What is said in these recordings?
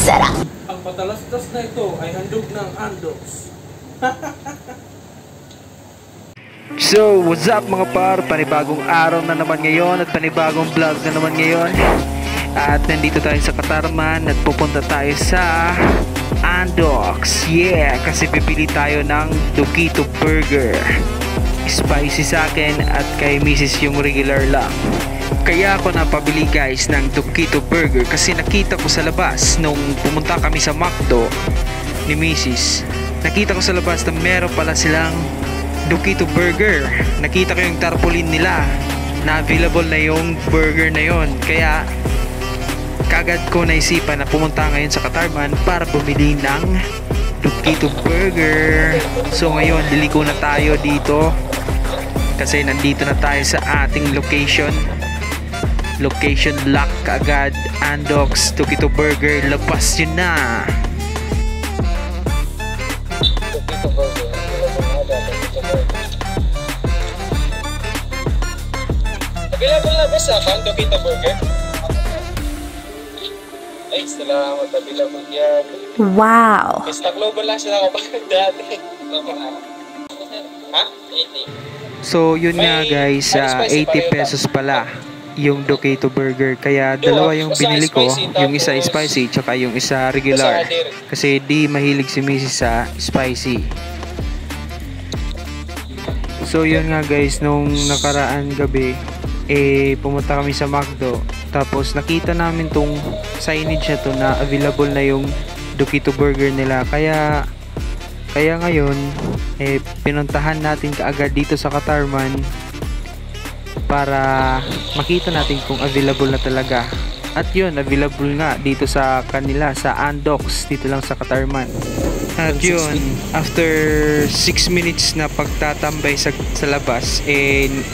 Sarap! Ang patalastas na ito ay handog ng Andox. So, what's up mga par? Panibagong araw na naman ngayon at panibagong vlog na naman ngayon. At nandito tayo sa Katarman at pupunta tayo sa Andox. Yeah, kasi pipili tayo ng Duquito Burger. Spicy sa akin at kay Mrs. yung regular lang. Kaya ako napabili guys ng Duquito Burger kasi nakita ko sa labas nung pumunta kami sa McDo ni Mrs. Nakita ko sa labas na meron pala silang Duquito Burger. Nakita ko yung tarpaulin nila na available na yung burger na yon. Kaya kagad ko naisipan na pumunta ngayon sa Katarman para bumili ng Duquito Burger. So ngayon liliko na tayo dito kasi nandito na tayo sa ating location lock kaagad. Andox Duquito Burger, labas yun na. Duquito Burger available na ba sa Duquito Burger? Ay, salamat, available yan. Wow! Basta global lang sila kapag dati. Ha? 80. So yun nga guys, 80 pesos pala yung Duquito Burger. Kaya dalawa yung binili ko, yung isa spicy tsaka yung isa regular. Kasi di mahilig si Mrs. sa spicy. So yun nga guys, nung nakaraan gabi pumunta kami sa McDo. Tapos nakita namin tong signage na to na available na yung Duquito Burger nila. Kaya ngayon pinuntahan natin kaagad dito sa Katarman para makita natin kung available na talaga. At yun, available nga dito sa kanila sa Andox, dito lang sa Katarman. At yun, after 6 minutes na pagtatambay sa labas,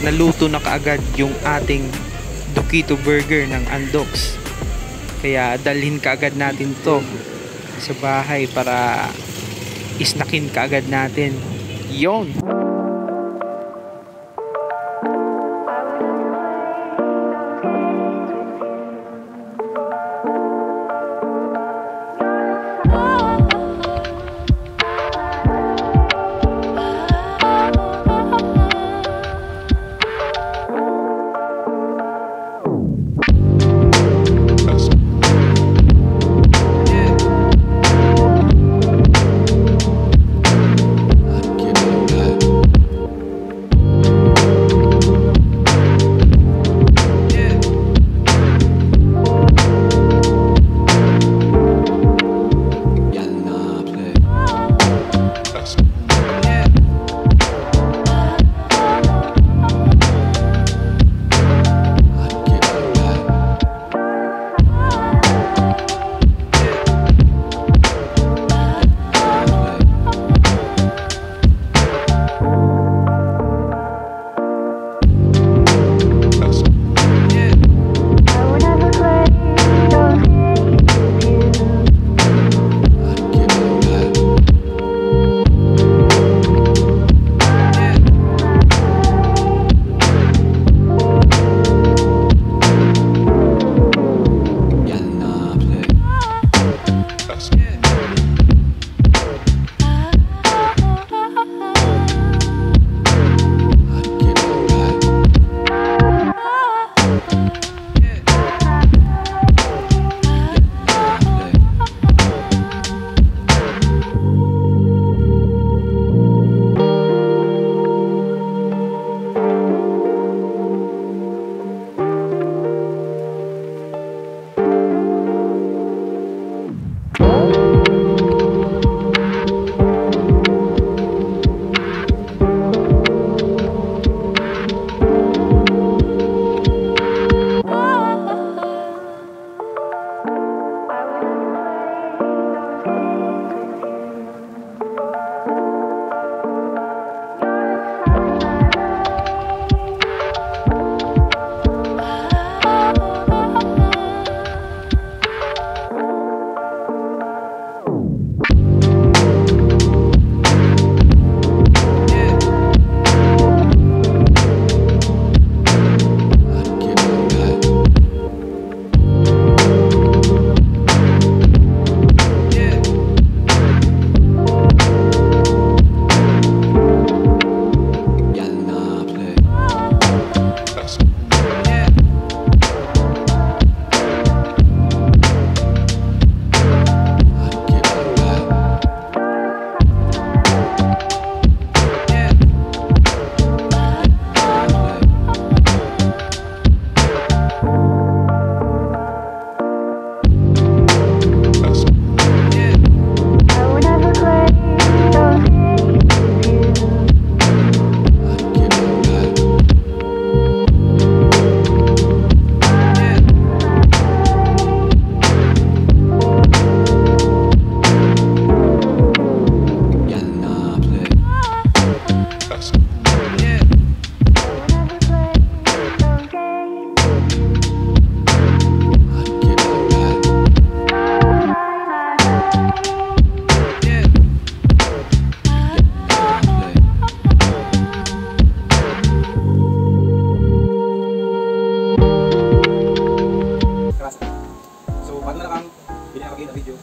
naluto na kaagad yung ating Duquito Burger ng Andox. Kaya dalhin kaagad natin to sa bahay para isnakin kaagad natin. Yon.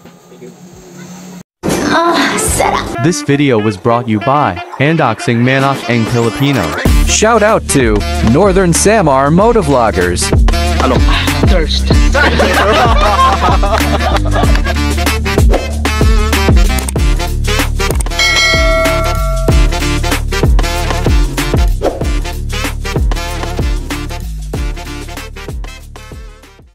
Thank you. This video was brought you by Unboxing Manok ang Filipino. Shout out to Northern Samar Motovloggers. Thirst.